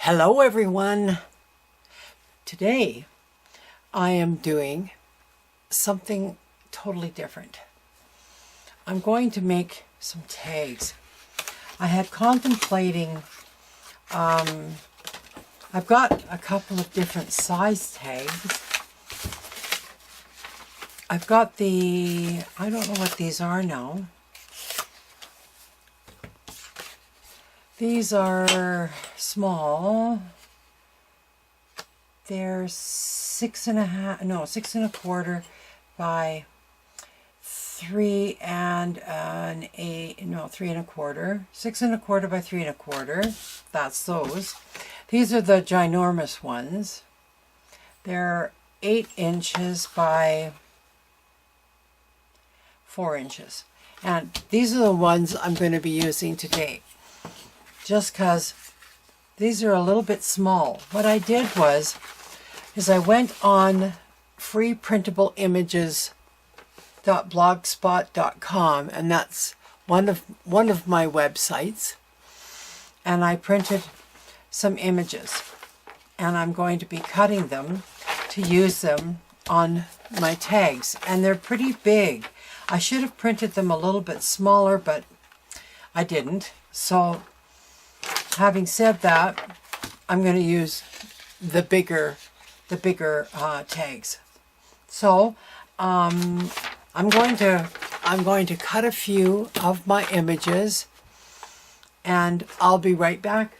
Hello everyone! Today I am doing something totally different. I'm going to make some tags. I had contemplating, I've got a couple of different size tags. I've got I don't know what these are now. These are small. They're 6.25 by 3 and 3.25. 6.25 by 3.25. That's those. These are the ginormous ones. They're 8 inches by 4 inches. And these are the ones I'm going to be using today. Just because these are a little bit small. What I did is I went on freeprintable.images.blogspot.com, and that's one of my websites. And I printed some images, and I'm going to be cutting them to use them on my tags. And they're pretty big. I should have printed them a little bit smaller, but I didn't. So having said that, I'm going to use the bigger tags. So I'm going to cut a few of my images, and I'll be right back.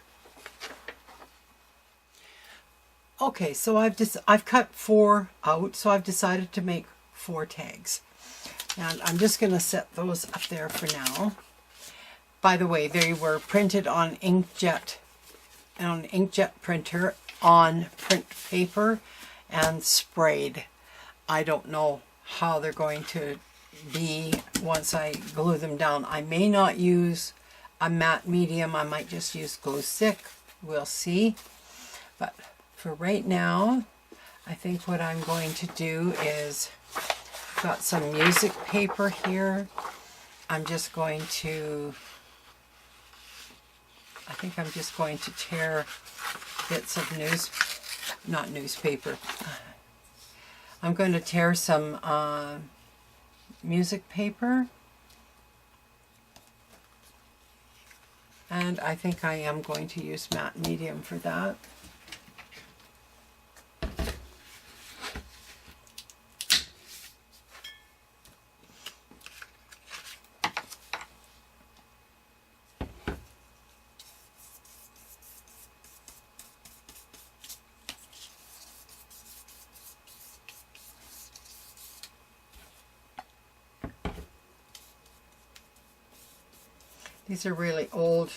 Okay, so I've cut 4 out, so I've decided to make 4 tags, and I'm just going to set those up there for now. By the way, they were printed on inkjet printer on print paper and sprayed. I don't know how they're going to be once I glue them down. I may not use a matte medium. I might just use glue stick. We'll see. But for right now, I think what I'm going to do is, I've got some music paper here. I'm just going to tear bits of not newspaper. I'm going to tear some music paper. And I think I am going to use matte medium for that. These are really old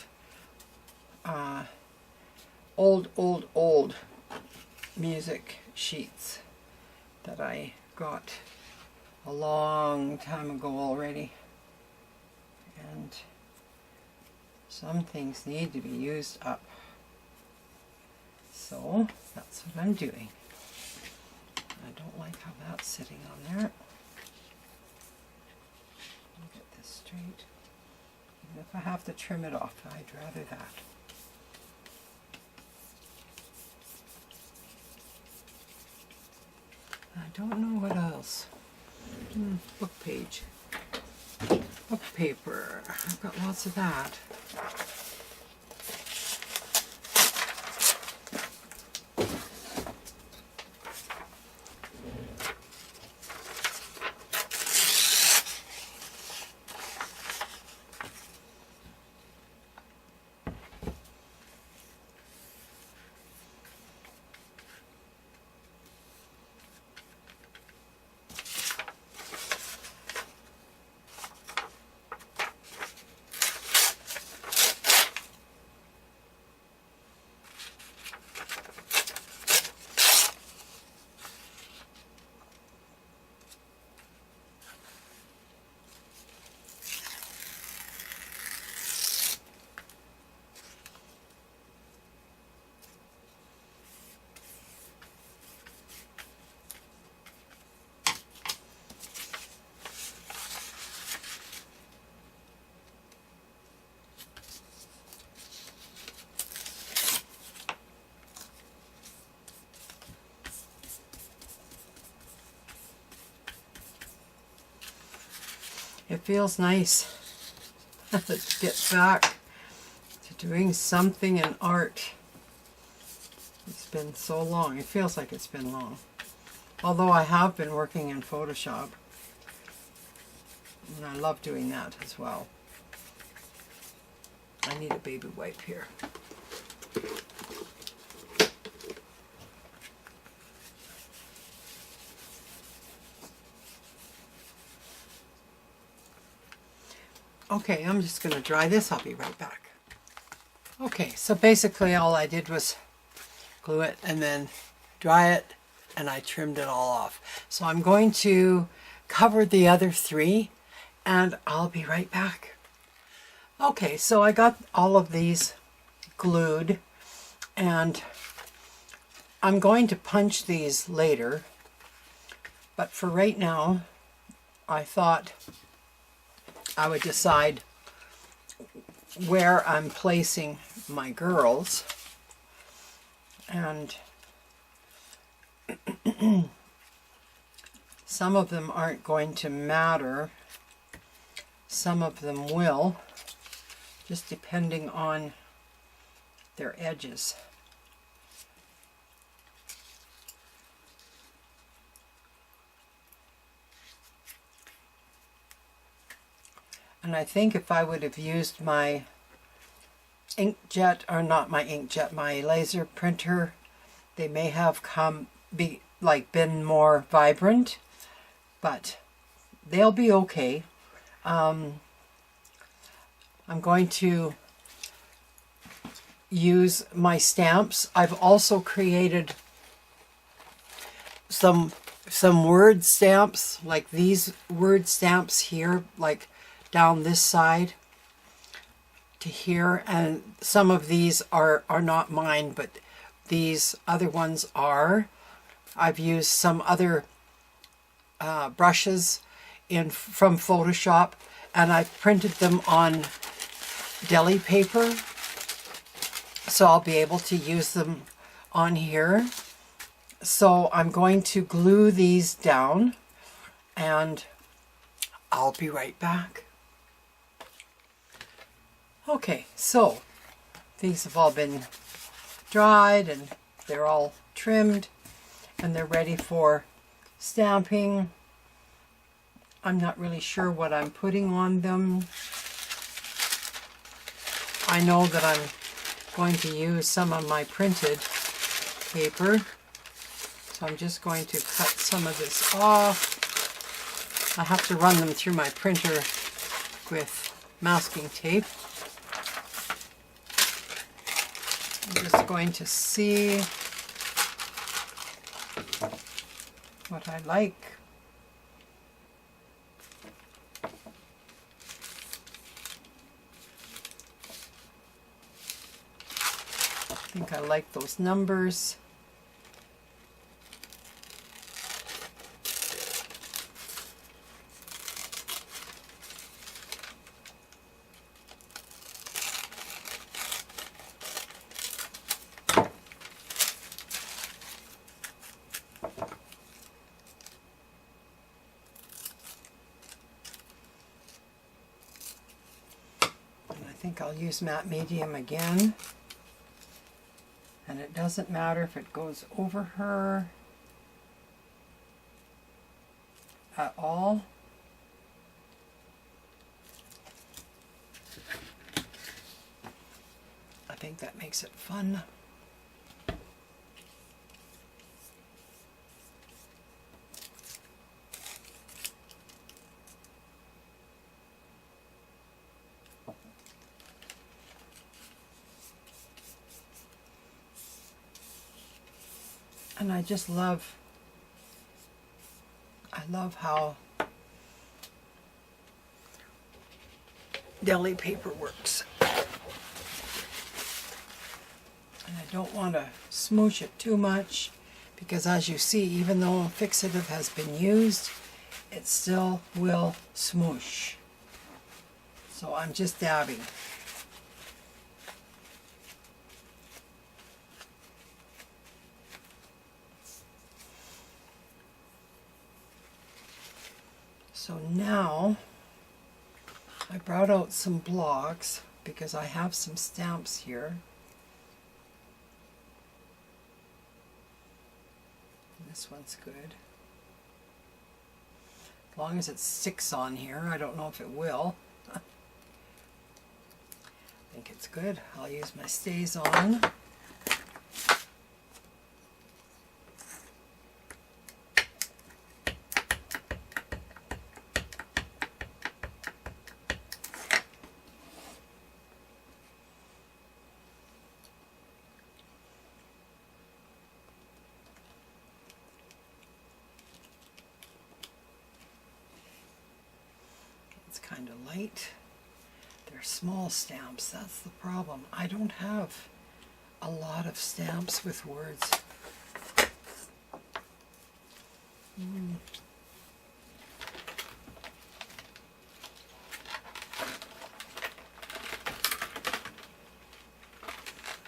music sheets that I got a long time ago already. And some things need to be used up. So that's what I'm doing. I don't like how that's sitting on there. I'll get this straight. Even if I have to trim it off, I'd rather that. I don't know what else. Book page. Book paper. I've got lots of that. It feels nice to get back to doing something in art. It's been so long. It feels like it's been long. Although I have been working in Photoshop. And I love doing that as well. I need a baby wipe here. Okay, I'm just going to dry this. I'll be right back. Okay, so basically all I did was glue it and then dry it, and I trimmed it all off. So I'm going to cover the other three, and I'll be right back. Okay, so I got all of these glued, and I'm going to punch these later, but for right now, I thought I would decide where I'm placing my girls, and some of them aren't going to matter, some of them will, just depending on their edges. And I think if I would have used my inkjet, or not my inkjet, my laser printer, they may have been more vibrant, but they'll be okay. I'm going to use my stamps. I've also created some word stamps, like these word stamps here, like down this side to here, and some of these are not mine, but these other ones are. I've used some other brushes from Photoshop, and I've printed them on deli paper, so I'll be able to use them on here. So I'm going to glue these down, and I'll be right back. Okay, so these have all been dried and they're all trimmed and they're ready for stamping. I'm not really sure what I'm putting on them. I know that I'm going to use some of my printed paper, so I'm just going to cut some of this off. I have to run them through my printer with masking tape. I'm just going to see what I like. I think I like those numbers. I think I'll use matte medium again, and it doesn't matter if it goes over her at all. I think that makes it fun. And I just love, how deli paper works. And I don't want to smoosh it too much, because as you see, even though a fixative has been used, it still will smoosh. So I'm just dabbing. So now I brought out some blocks because I have some stamps here. This one's good. As long as it sticks on here, I don't know if it will. I think it's good. I'll use my stays on. It's kind of light. They're small stamps, that's the problem. I don't have a lot of stamps with words.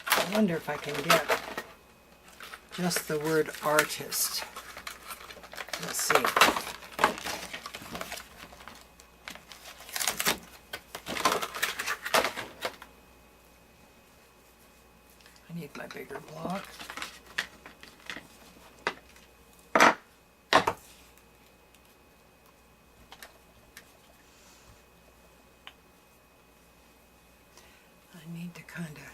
I wonder if I can get just the word artist. Let's see. I need my bigger block. I need to kind of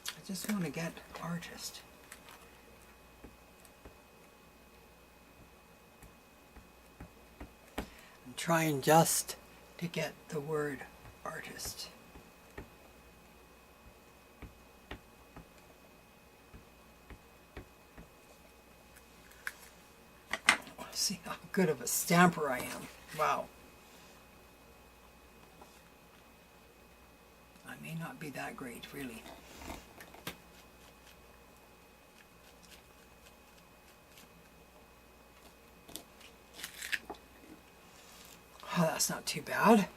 I just want to get artist. I'm trying just to get the word artist. See how good of a stamper I am. Wow. I may not be that great, really. Oh, that's not too bad.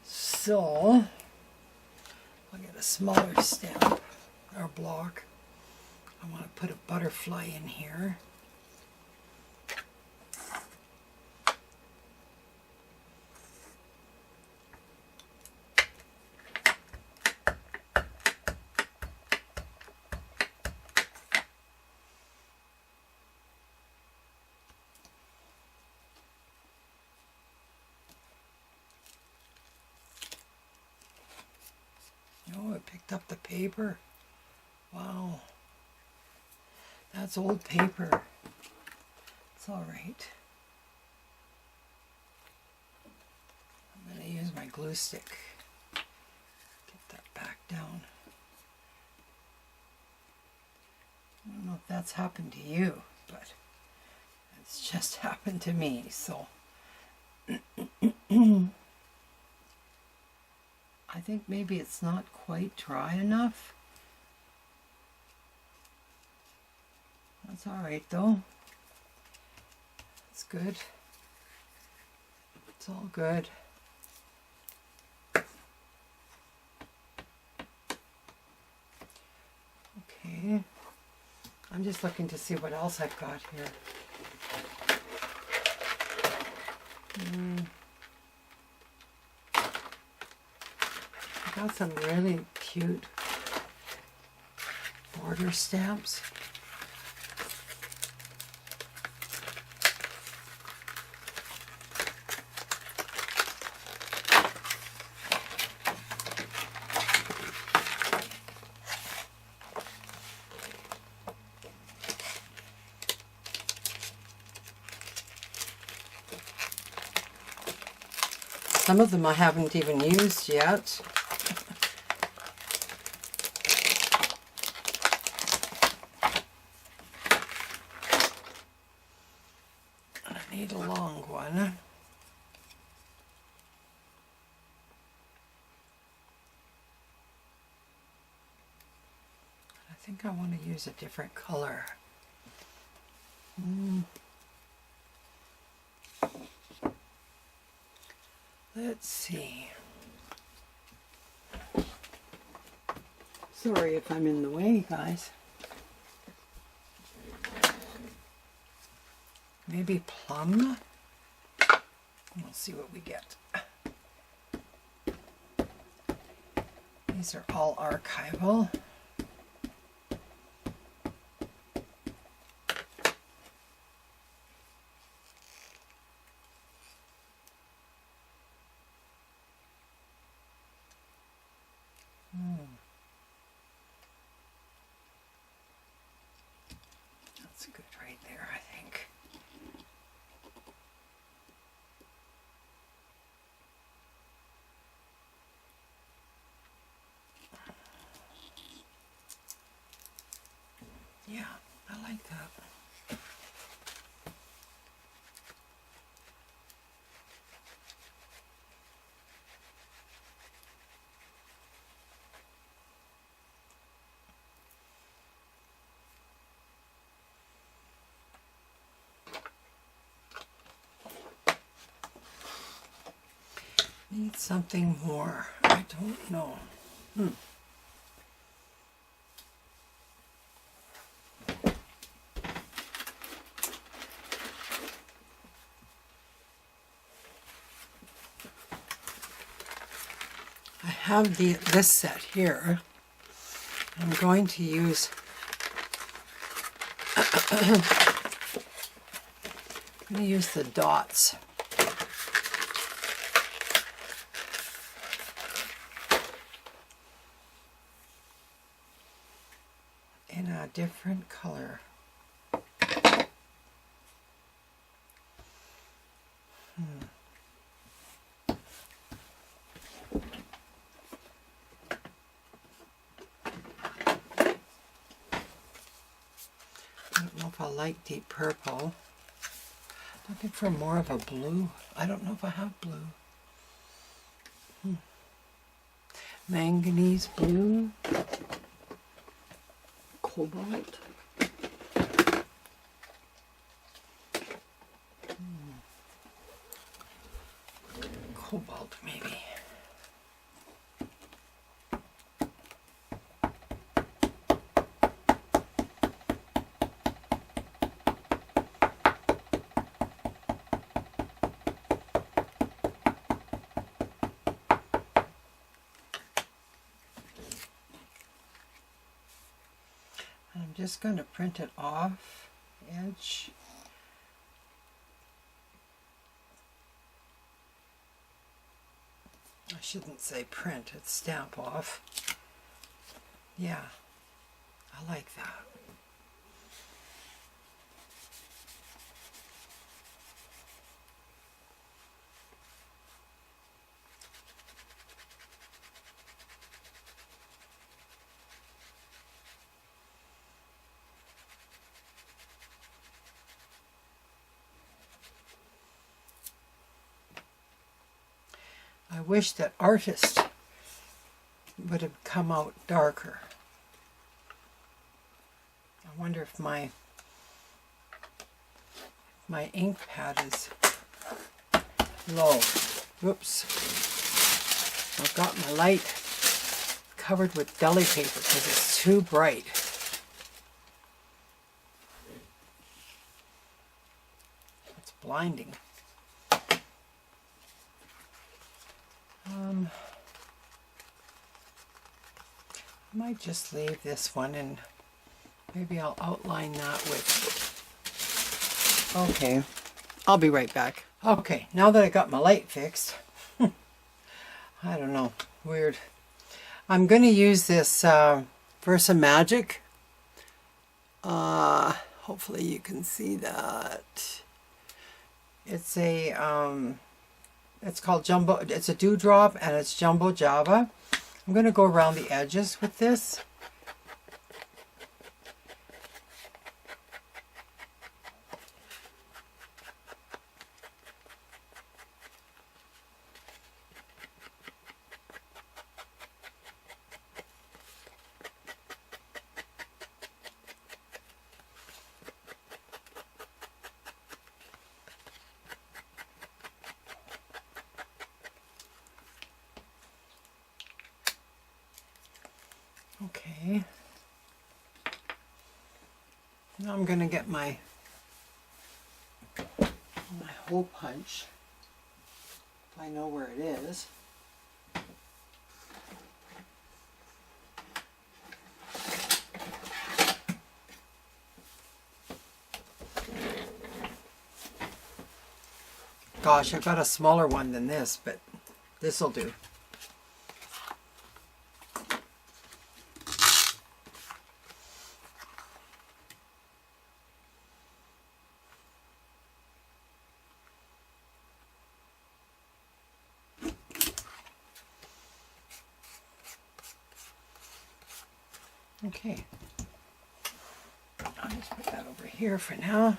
So, I'll get a smaller stamp or block. I want to put a butterfly in here. Oh, it picked up the paper. Wow. That's old paper. It's all right. I'm going to use my glue stick. Get that back down. I don't know if that's happened to you, but it's just happened to me, so. I think maybe it's not quite dry enough. That's all right though. It's good. It's all good. Okay. I'm just looking to see what else I've got here. I got some really cute border stamps. Some of them I haven't even used yet. I need a long one. I think I want to use a different color. Let's see. Sorry if I'm in the way, guys. Maybe plum. We'll see what we get. These are all archival. That's good right there, I think. Yeah, I like that. Need something more. I don't know. I have this set here. I'm going to use the dots. In a different color. I don't know if I like deep purple. Looking for more of a blue. I don't know if I have blue. Manganese blue. Cobalt. Cobalt, maybe. I'm just going to print it off edge. I shouldn't say print, it's stamp off. Yeah, I like that. I wish that Artist would have come out darker. I wonder if my ink pad is low. Whoops. I've got my light covered with deli paper because it's too bright. It's blinding. I might just leave this one and maybe I'll outline that with... Okay, I'll be right back. Okay, now that I got my light fixed, I don't know, weird. I'm going to use this Versa Magic. Hopefully you can see that. It's a, it's called Jumbo, it's a dewdrop and it's Jumbo Java. I'm going to go around the edges with this. Okay. Now I'm going to get my hole punch, if I know where it is. Gosh, I've got a smaller one than this, but this'll do. Okay, I'll just put that over here for now.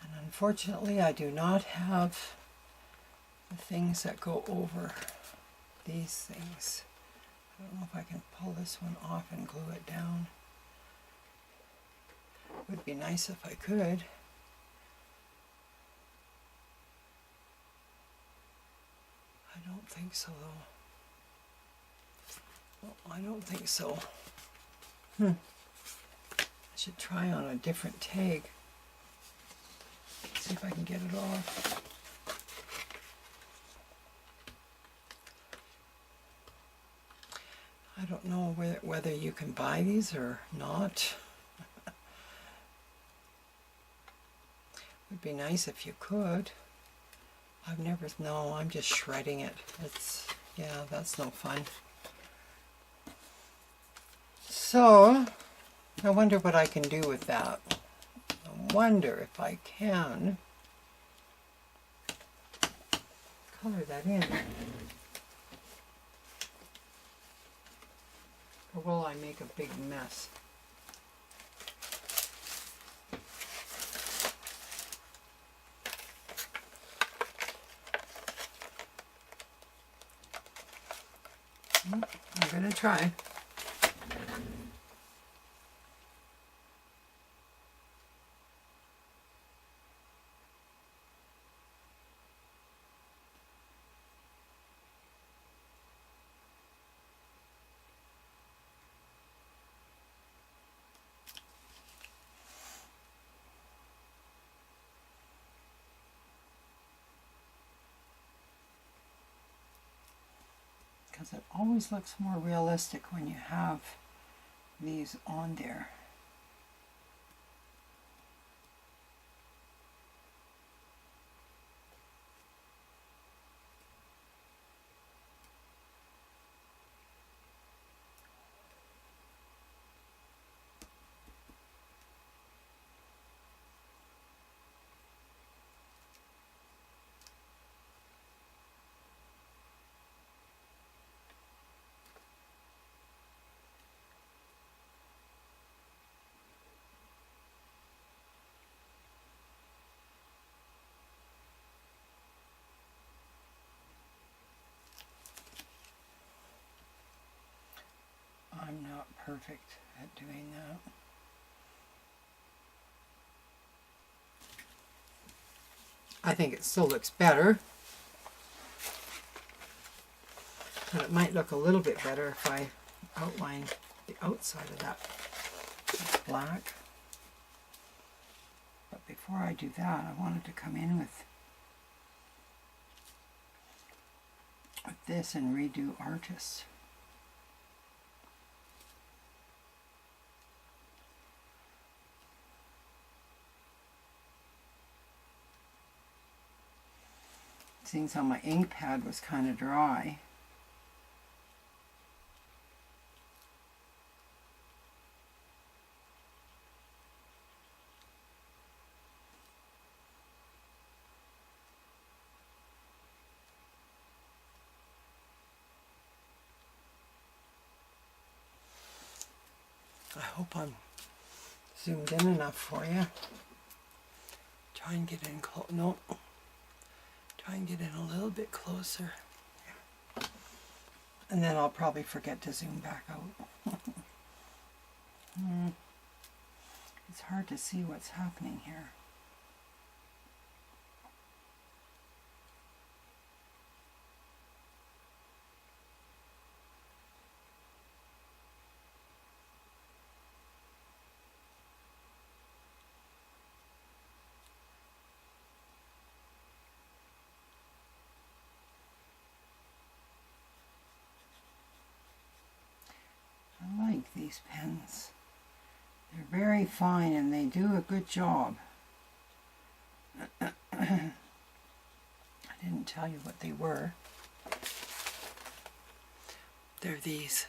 And unfortunately, I do not have the things that go over these things. I don't know if I can pull this one off and glue it down. Would be nice if I could. I don't think so, though. Well, I don't think so. I should try on a different tag. See if I can get it off. I don't know whether you can buy these or not. Would be nice if you could. I've never, no, I'm just shredding it. It's, yeah, that's no fun. So, I wonder what I can do with that. I wonder if I can color that in. Or will I make a big mess? I'm going to try. Because it always looks more realistic when you have these on there. I'm not perfect at doing that. I think it still looks better, but it might look a little bit better if I outline the outside of that black. But before I do that, I wanted to come in with this and redo Artist. Seeing how my ink pad was kind of dry. I hope I'm zoomed in enough for you. Try and get in close. No. Try and get in a little bit closer. Yeah. And then I'll probably forget to zoom back out. It's hard to see what's happening here. very fine and they do a good job. I didn't tell you what they were. They're these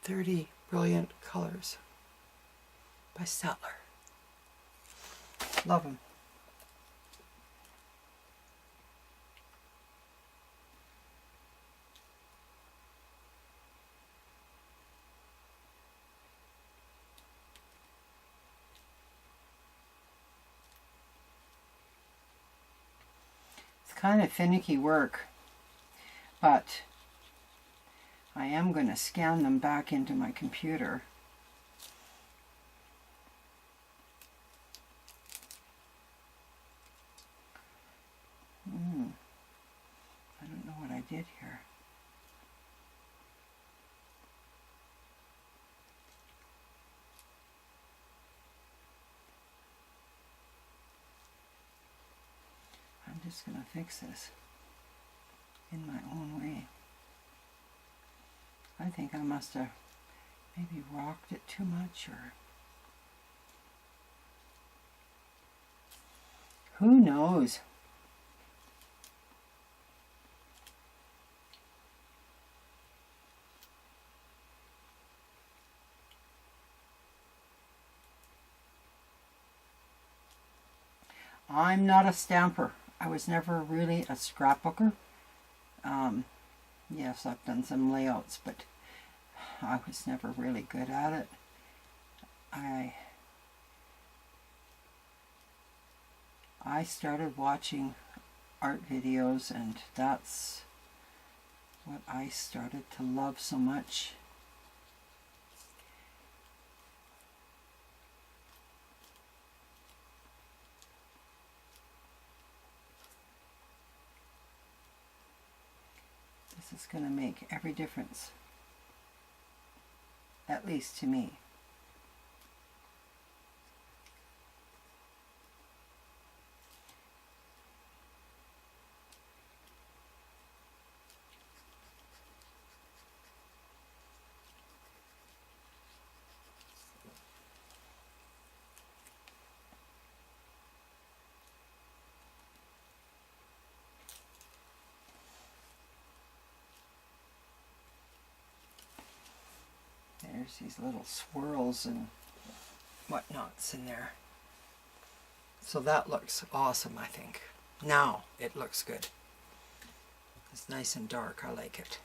30 Brilliant Colors by Statler. Love them. Kind of finicky work, but I am going to scan them back into my computer. I don't know what I did here. I'm just going to fix this in my own way. I think I must have maybe rocked it too much, or who knows? I'm not a stamper. I was never really a scrapbooker. Yes, I've done some layouts, but I was never really good at it. I started watching art videos, and that's what I started to love so much. This is going to make every difference, at least to me. There's these little swirls and whatnots in there. So that looks awesome, I think. Now it looks good. It's nice and dark. I like it.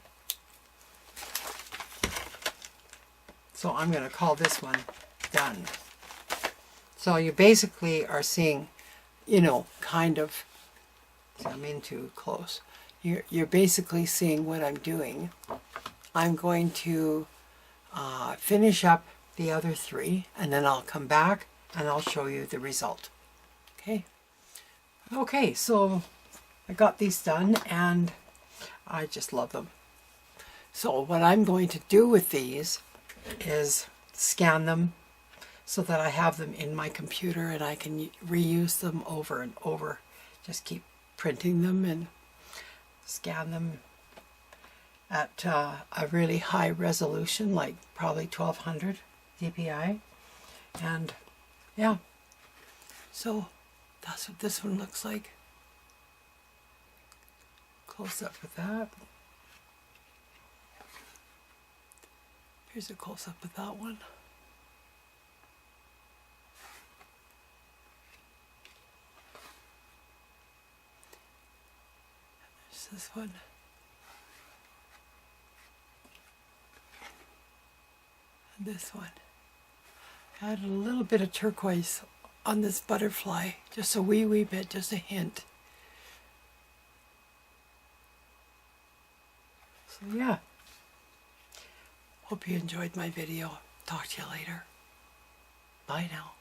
So I'm going to call this one done. So you basically are seeing, you know, kind of, zoom in too close. You're basically seeing what I'm doing. I'm going to finish up the other three, and then I'll come back and I'll show you the result. Okay, so I got these done and I just love them. So what I'm going to do with these is scan them so that I have them in my computer and I can reuse them over and over. Just keep printing them and scan them at a really high resolution, like probably 1200 dpi. And yeah, so that's what this one looks like. Close up with that. Here's a close up of that one. There's this one. And this one. Added a little bit of turquoise on this butterfly, just a wee bit, just a hint. So yeah, hope you enjoyed my video. Talk to you later. Bye now.